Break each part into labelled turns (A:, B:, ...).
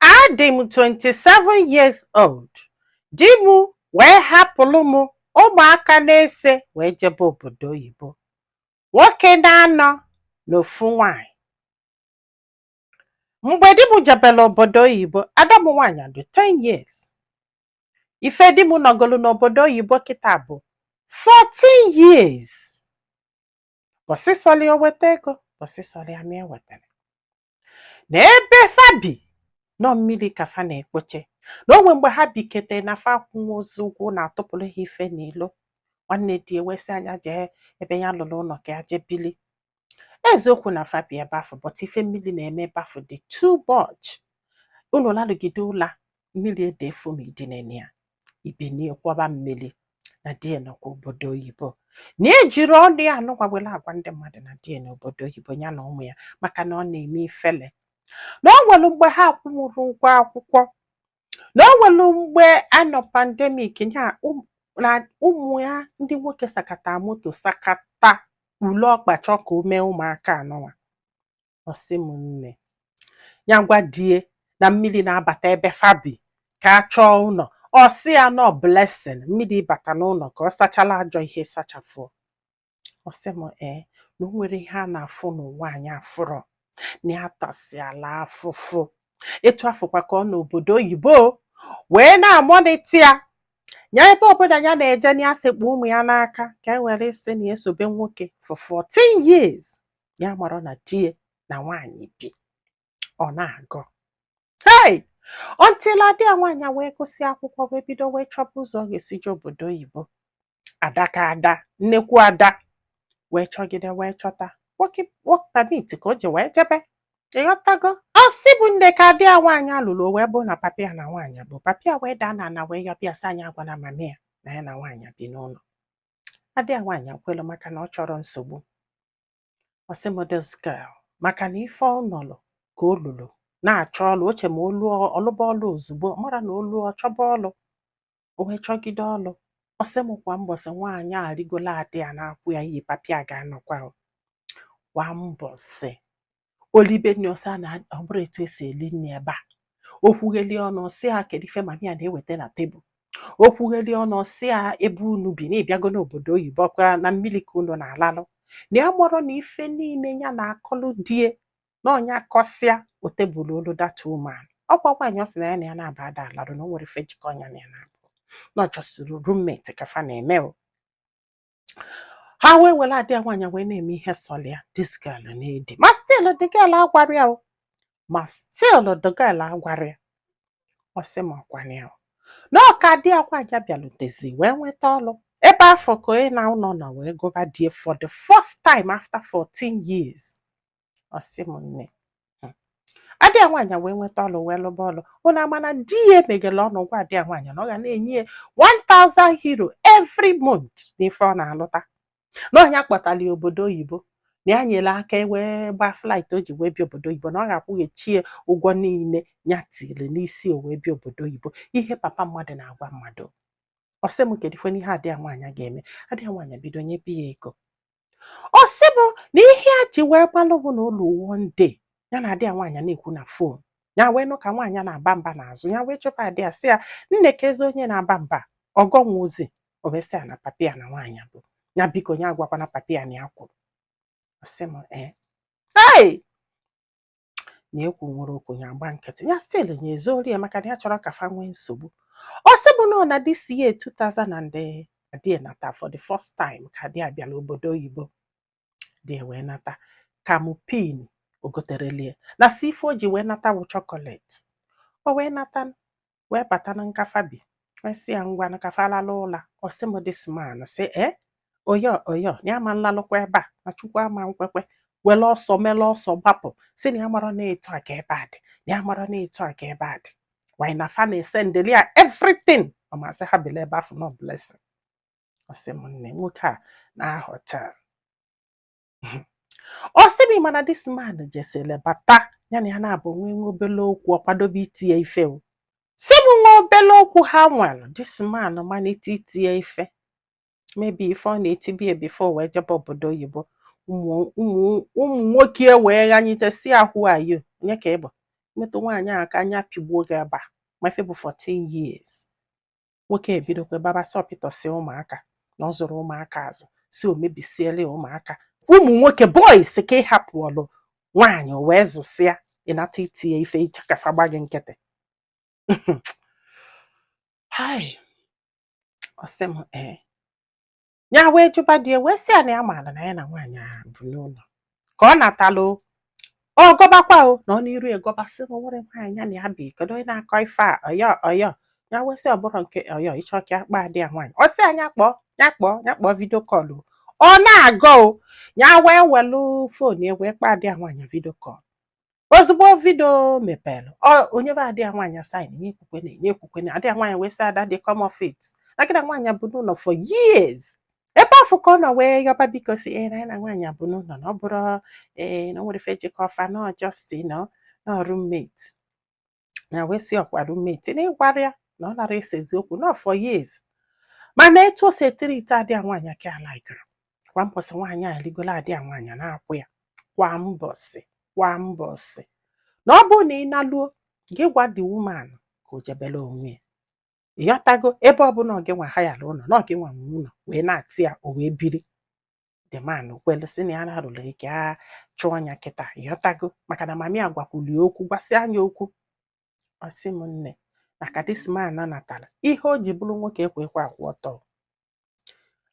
A: Adị m 27 years old. Di m wee hapụrụ m ụmụaka na-ese wee jebe obodo oyibo. Nwoke na-anọ n'ofu nwanyị. Mgbe di m jebere obodo oyibo, ada m nwaanyị dị 10 years. Ife di m nọgolu n'obodo oyibo kịta bụ 14 years. Bọsịsọlị o weta ego, bọsịsọlị amị ewetara. N'ebe fabi nọ mmiri ka fa na-ekpoche. N'onwe mgbe ha bikete na fa akwụnwozu ụgwụ na-atụpụrụ ha ife n'ilo. Nwanne di ewesị anya jee ebe ya lụrụ ụlọ ka ya jee bili. Eziokwu na fabi ebe afọ, but ife mmiri na-eme ebe afọ dị too much. Unu lalụgide ụla, mmiri ede efu ma idinene ya. Ibini kwaba mmiri na die nọkwa obodo oyibo. Na ejiri ọnụ ya anụkwa wele agwa ndị mmadụ na die n'obodo oyibo ya na ụmụ ya maka na ọ na-eme ifele. Na o nwere mgbe ha akwụrụ ụgwọ akwụkwọ. Na o nwere mgbe anọ pandemic ya na ụmụ ya ndị nwoke sakata moto sakata ule ọkpacha ka o mee ụmụaka anọwa. Ọsị m nne ya gwa die na mmiri na-abata ebe fabi ka a chọọ ụlọ. Ọsị ya nọ blessing mmiri bata n'ụlọ ka ọ sachala ajọ ihe sachafụ. Ọsị m na o nwere ihe a na-afụ n'ụwa anyị afụrọ. Na ya tasịala afụfụ. Etu afụkwa ka ọ n'obodo oyibo wee na-amoniti ya. Ya ebe obodo ya na-eje na ya sekpu ụmụ ya n'aka ka e were isi na esobe nwoke for 14 years. Ya mara na die na nwaanyị bi. Ọ na-agọ. Hey! Until adị ya nwaanyị wee gụsị akwụkwọ wee bido wee chọpụ ụzọ ọ ga-esi je obodo oyibo. Ada ka ada, nnekwu ada wee chọgide wee chọta. Work permit ka o ji wee jebe. Ịghọtago? Ọsị bụ nne ka adị ya nwaanyị alụrụ wee bụ na papi ya na nwaanyị bụ. Papi ya wee daa na ana wee yọbịa sị anyị agwa na mami ya na ya na nwaanyị bi n'ụlọ. Adị ya nwaanyị akwelu maka na ọ chọrọ nsogbu. Ọsị m this girl maka na ife ọ nọlụ ka o lụrụ na-achọ ọlụ. Oche ma ọlụba ọlụ ozugbo mara na olu ọ chọba ọlụ. O wee chọgide ọlụ. Ọsị m kwa mbọsị nwaanyị a rigola adị ya na-akwụ ya iyi papi ya ga-anọkwa. Kwa mbọsị olibe nni ọsị a na ọ bụrụ etu esi eli nni ebe a. Okwugheli ọnụ ọsị a kedu ife mami ya na-eweta na tebụl. Okwugheli ọnụ ọsị a ebe unu bi na ịbịago n'obodo oyibo kwa na mmiri ka unu na-alalụ. Na ya mụrụ na ife niile ya na-akọlụ die na ọnya kọsịa o tebụl olu data ụmụanụ. Ọkwa nwaanyị ọ sị na ya na ya na-aba ada alarụ na o nwere ife jikọ ọnya na ya na-abụ. Na ọ chọsiri roommate ka fa na-eme o. Ha wee were adị ya nwaanyị wee na-eme ihe sọlị ya. This girl na-edi. Ma still the girl agwara ya o. Ma still the girl agwara ya. Ọsị m ọkwana ya o. Na ọka adị ya nwaanyị bịalutezi wee nweta ọlụ. Ebe afọ ka onye na ụlọ nọ wee gụba die for the first time after 14 years. Ọsị m nne. Adị ya nwaanyị wee nweta ọlụ wee lụba ọlụ. Unu ama na di ya emegele ọnụ gwa adị ya nwaanyị na ọ ga na-enye 1,000 euro every month n'ife ọ na-alụta. Na ọnya kpọtara ya obodo oyibo. Na ya nyere aka wee gba flight o ji wee bịa obodo oyibo na ọ ga-akwụghachi ụgwọ niile ya tiri n'isi o wee bịa obodo oyibo. Ihe papa mmadụ na-agwa mmadụ. Ọsị m kedu ife n'ihe adị ya nwaanyị ga-eme. Adị ya nwaanyị bido nyebe ya ego. Ọsị m na ihe a ji wee gbalụ bụ na ụlọ one day ya na adị ya nwaanyị na-ekwu na fon. Ya wee nụ ka nwaanyị na-aba mba n'azụ. Ya wee chụpụ adị ya sị ya nne ka ezi onye na-aba mba ọgọnwa ozi. O wee sị ya na papi ya na nwaanyị bụ. Ya biko ya agwakwa na papi ya na ya kwuru. Ọsị m hey! Na ekwu nwere okwu ya agba nkịtị. Ya still nye ezori ya maka na ya chọrọ ka fa nwee nsogbu. Ọsị bụ na ọ na this year 2000 and adị nata for the first time ka adị abịala obodo oyibo. Dị wee nata kamupin ogoterelie na si ife o ji wee nata wụ chocolate. O wee nata wee bata na nkafa bi. Wee sị ya ngwa na kafa lala ụla. Ọsị m this man sị oyo na ya ma nlalụkwa ebe a na chukwu ama nkwekwe. Wele ọsọ mele ọsọ gbapụ sị na ya mara na etu a ka ebe a dị. Na ya mara na etu a ka ebe a dị. Why na fa na-esendeli ya everything. Ọ masị ha bele ebe afọ no blessing. Ọsị m nne nwoke a na hotel. Ọsị m mana this man jesele bata ya na ya na-abụ nwe obele okwu ọkwadobe itinye ife o. Sị m nwe obele okwu ha nwere this man manite itinye ife. Maybe ife ọ na-etibie before wee jebe obodo oyibo. Ụmụ nwoke wee ghanyite si ahụ ayo onye ka ịbụ metụ nwaanyị a aka anya pigbuo gị aba ma ife bụ 14 years. Nwoke ebidokwe baba sọpịtọsi ụmụaka na ọ zụrụ ụmụaka azụ si o mebisiela ụmụaka. Ụmụ nwoke boys ka ịhapụ ọlụ nwaanyị o wee zụsịa ịnata itinye ife ichakafa gba gị nkịtị. Hai, ọ sị m ya wee jụba die wee sị ya na ya maara na ya na nwaanyị ahụ bụ n'ụlọ ka ọ natalụ ọ gọbakwa o na ọ n'iru egọbasị na nwere nwaanyị ya na ya bi kedu onye na-akọ ife a ọyọ ya wee sị ọbụrụ nke ọyọ ịchọ ka akpa adị ya nwaanyị ọ sị ya kpọọ vidio kọlụ ọ na-agọ o ya wee welu fon ya wee kpa adị ya nwaanyị vidio kọlụ. Ozugbo vidio mepere onye bụ adị ya nwaanyị saịn nye ekwukwe na adị ya nwaanyị wee sị ada dị come of it na gị na nwaanyị bụ n'ụlọ for years. Ebe afọ ka ọ nọ wee yọba biko si na ya na nwaanyị abụ n'ụlọ na ọ bụrụ na o nwere ife jikọfa na Justin na roommate ya wee si ọkwa roommate na ịgwara ya na ọ nara esezi okwu na for years. Mana etu o si etiri ite adị ya nwaanyị ka ala ikere kwa mbọsị nwaanyị a ligolo adị ya nwaanyị na-akwụ ya kwa mbọsị na ọ bụ na ị naluo gị gwa the woman ka o jebele onwe ya. Ịghọtago ebe ọbụla gị nwa ha yara ụlọ na gị nwa ụlọ wee na-atị ya o wee biri. The man kwelu sị na ya na-arụrụ ike a chụọ anya kịta. Ịghọtago maka na mami agwakwuli okwu gwasị anya okwu. Ọ sị m nne na ka this man natara ihe o ji bụrụ nwoke ekwekwa akwụ ọtọ.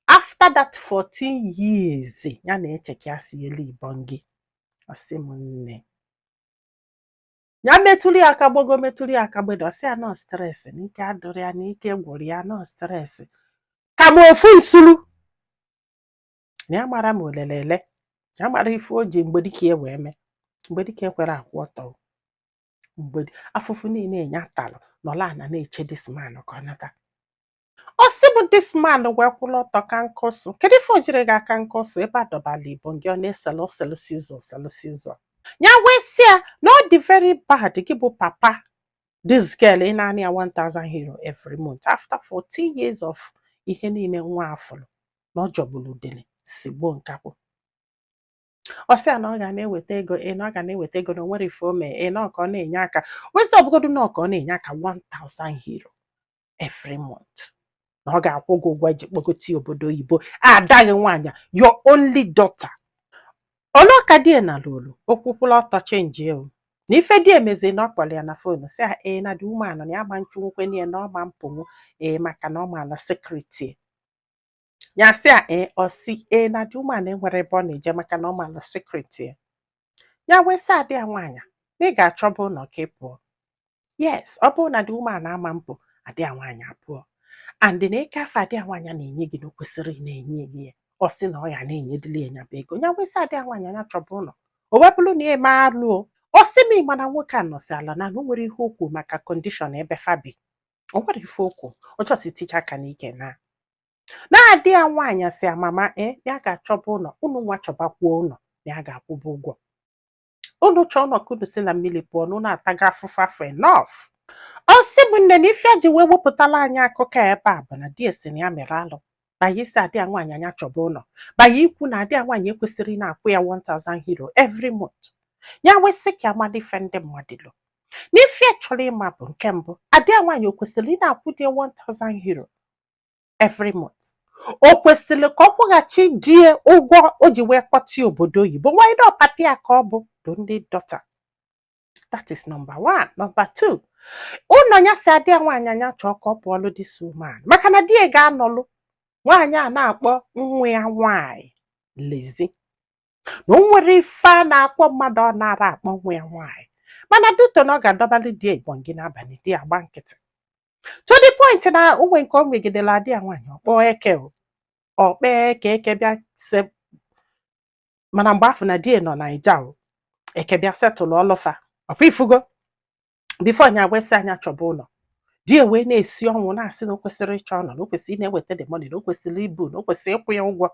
A: After that 14 years ya na-eche ka ya si elu ibon gị. Ọ sị m nne ya metụrụ ya aka gbogo metụrụ ya aka gbedo ọ sị ya nọ stres na ike adụrụ ya na ike gwụrụ ya nọ stres ka ma ofu nsuru na ya mara ma olelele ya mara ife o ji mgbedike ya wee mee mgbedike kwere akwụ ọtọ. Mgbedi afụfụ niile enye atalụ nọla na na-eche this man ka ọ nata. Ọ sị bụ this man wee kwụrụ ọtọ ka nkụsụ kedu ife o jiri gị aka nkụsụ ebe adọbala ibo gị ọ na-eselụselụsi ụzọ ya wee sị ya na ọ dị very bad gị bụ papa this girl ị na-anị ya 1000 euro every month after 14 years of ihe niile nwa afọrọ na ọ jọgburu udele sigbo nkakwụ. Ọ sị ya na ọ ga na-eweta ego na ọ ga na-eweta ego na o nwere ife o mee na ọ ka ọ na-enye aka wezi ọbụgodu na ọ ka ọ na-enye aka 1000 euro every month na ọ ga-akwụ gị ụgwọ eji kpọgote obodo oyibo adaghị nwaanyị your only daughter. Oloka die na lolo okwukwula ọtọ chenji o na ife die emezi na ọ kpọrọ ya na fon sị ya na dị umeanụ na ya gba nchụnwukwe niile na ọma mpụnwu maka na ọ ma na sekuriti ya sị ya ọ sị na dị umeanụ enwere ebe ọ na-eje maka na ọ ma na sekuriti ya wee sị adị ya nwaanyị na ị ga-achọba ụlọ ka ị pụọ. Yes ọ bụrụ na dị umeanụ ama mpụ adị ya nwaanyị apụọ and na ike afọ adị ya nwaanyị na-enye gị na o kwesịrị na-enye gị ya ọ sị na ọ ya na-enyedili ya bụ ego ya wesị adị ya nwaanyị anya chọba ụlọ o wepụrụ na eme alụ ọ sị m mana nwoke a nọsị ala na o nwere ihe okwu maka kọndishọn ebe fabi o nwere ife okwu ọ chọsị ticha aka n'ike na-adị ya nwaanyị sị ya mama ya ga-achọba ụlọ unu nwa chọbakwuo ụlọ na ya ga-akwụba ụgwọ unu chọọ ụlọ ka unu si na mmiri pụọ na unu ataga afụfa for enough. Ọ sị m nne na ife ji wee wepụtala anyị akụkọ ebe a bụ na di esi na ya mere alụ banye isi adị ya nwaanyị anya chọba ụlọ banye ikwu na adị ya nwaanyị ekwesịrị na-akwụ ya 1000 euro every month. Ya wesị ka amala ife ndị mmadụ lụ n'ife chọrọ ịma bụ nke mbụ adị ya nwaanyị o kwesịrị na-akwụ di 1000 euro every month o kwesịrị ka ọ kwụghachi di ụgwọ o ji wee kpọtie obodo oyibo nwaanyị na ọpapi ya ka ọ bụ do ndị dọta. That is number 1. Number 2 ụlọ ya si adị ya nwaanyị anya chọọ ka ọ pụọlụ this woman maka na di ya ga-anọlụ nwaanyị a na-akpọ nwa ya nwaanyị lezi na o nwere ife a na-akpọ mmadụ ọ nara akpọ nwa ya nwaanyị mana duto na ọ ga-adọbalị di igbo gị n'abalị di agba nkịtị to the point na onwe nke ọ megidela adị ya nwaanyị ọkpọ eke ọkpee ka eke bịa mana mgbe afọ na di nọ Naija eke bịa setụlụ ọlụfa ọkwa ifugo bifo nya wesị anya chọba ụlọ di wee na-esi ọnwụ na-asị na o kwesịrị ịchọ ụlọ na o kwesịrị na-eweta the money na o kwesịrị ibu na o kwesịrị ịkwụ ya ụgwọ.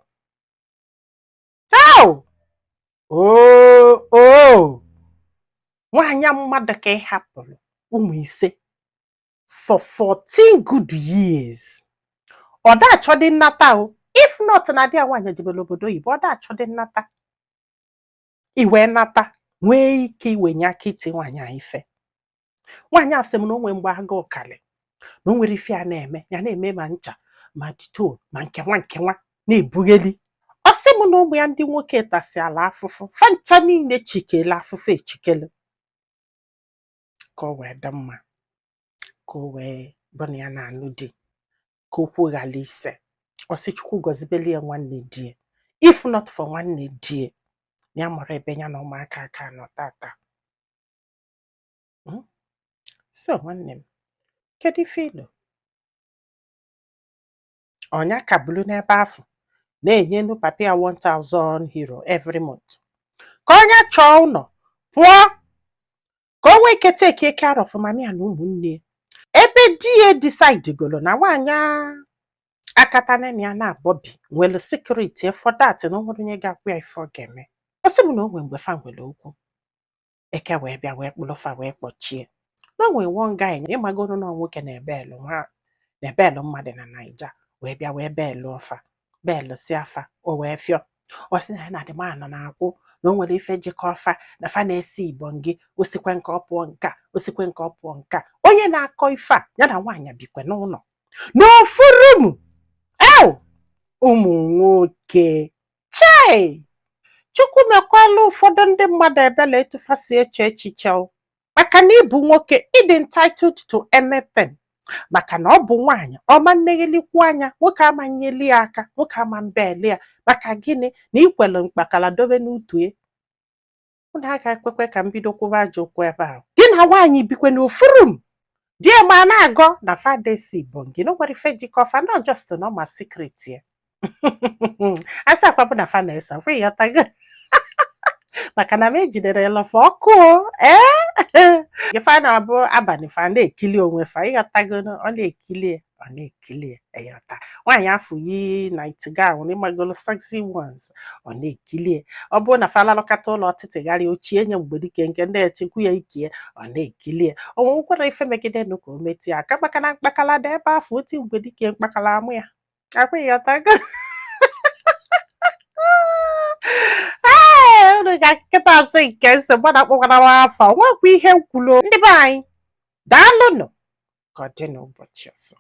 A: Nwaanyị mmadụ ka ị hapụrụ ụmụ 5 for 14 good years ọ da-achọ dị nnata if not na di ya nwaanyị jebere obodo oyibo ọ da-achọ dị nnata iwee nata nwee ike iwenye aka iti nwaanyị a ife Nwaanyị a sị m na o nwee mgbe agụụ kalị na o nwere ife a na-eme ya na-eme ma ncha ma dito ma nkewa na-ebugheli. Ọ sị m na ụmụ ya ndị nwoke tasịala afụfụ, fa ncha niile chikele afụfụ echikele ka o wee dị mma, ka o wee bụ na ya na-anụ di, ka okwu ghara ise. Ọ sị Chukwu gọzibeli ya nwanne die, if not for nwanne die, ya mara ebe ya na ụmụaka aka nọ tata. So nwanne m, kedu ife ilo? Ọnya ka bulu n'ebe afọ na-enye nu papa ya 1000 euro every month. Ka onye chọọ ụlọ pụọ, ka o wee keta eke care of mami ya na ụmụnne. Ebe di ya decide golo na nwaanyị akata nene ya na-abọbi nwere security for that na o nwere onye ga-akwụ ya ife ọ ga-eme. Ọ sị m na o nwee mgbe fa nwere okwu. Eke wee bịa wee kpụrụ fa wee kpọchie. Na o nwee one guy ịmagoro na nwoke na-ebelu mmadụ na Naija wee bịa wee beelụ ọfa, beelụ si afa, o wee fịọ. Ọ sị na dị manụ na-akwụ na o nwere ife jikọ ọfa na fa na-esi Ibonyi, osikwe nke ọ pụọ nka, osikwe nke ọ pụọ nka. Onye na-akọ ife a ya na nwaanyị bikwe n'ụlọ n'ofu rumu. Ụmụ nwoke chai! Chukwu mekwala ụfọdụ ndị mmadụ ebela etufa si eche echiche maka na ịbụ nwoke ịdị entitled to anything. Maka na ọ bụ nwaanyị ọma nneghelikwu anya, nwoke ama nyeli ya aka, nwoke ama mbeli ya. Maka gịnị? Na ikwelu mkpakala dobe n'utue. Unu agaghị ekwekwe ka m bido kwuba ajọ okwu ebe ahụ. Gị na nwaanyị bikwe n'ofu room, di ma na-agọ na fada si Ibonyi, no nwere ife jikọfa, not just normal secret ya. Asị akwabụ na fa na-ese afọ ịghọtago. Maka na m ejidere elofa ọkụ gị fa na-abụ abalị fa na-ekili onwe fa, ịghọtago, ọ na-ekili ịghọta. Nwaanyị afọ yi night gown ịmagolo sexy ones, ọ na-ekili. Ọ bụrụ na fa lalọkata ụlọ ọtịtịgharị ochie nye mgbedike nke ndị etikwu ya ikie, ọ na-ekili. O nwekwara ife megide nụ ka o meti aka maka na mkpakala dị ebe afọ oti mgbedike mkpakala amụ ya. Akwa ịghọtago. Unu ga-akịta asị nke nsị gbada kpọkwara afọ, nwekwa ihe nkwulo. Ndị be anyị, daalụnụ ka ọ dị n'ụbọchị ọzọ.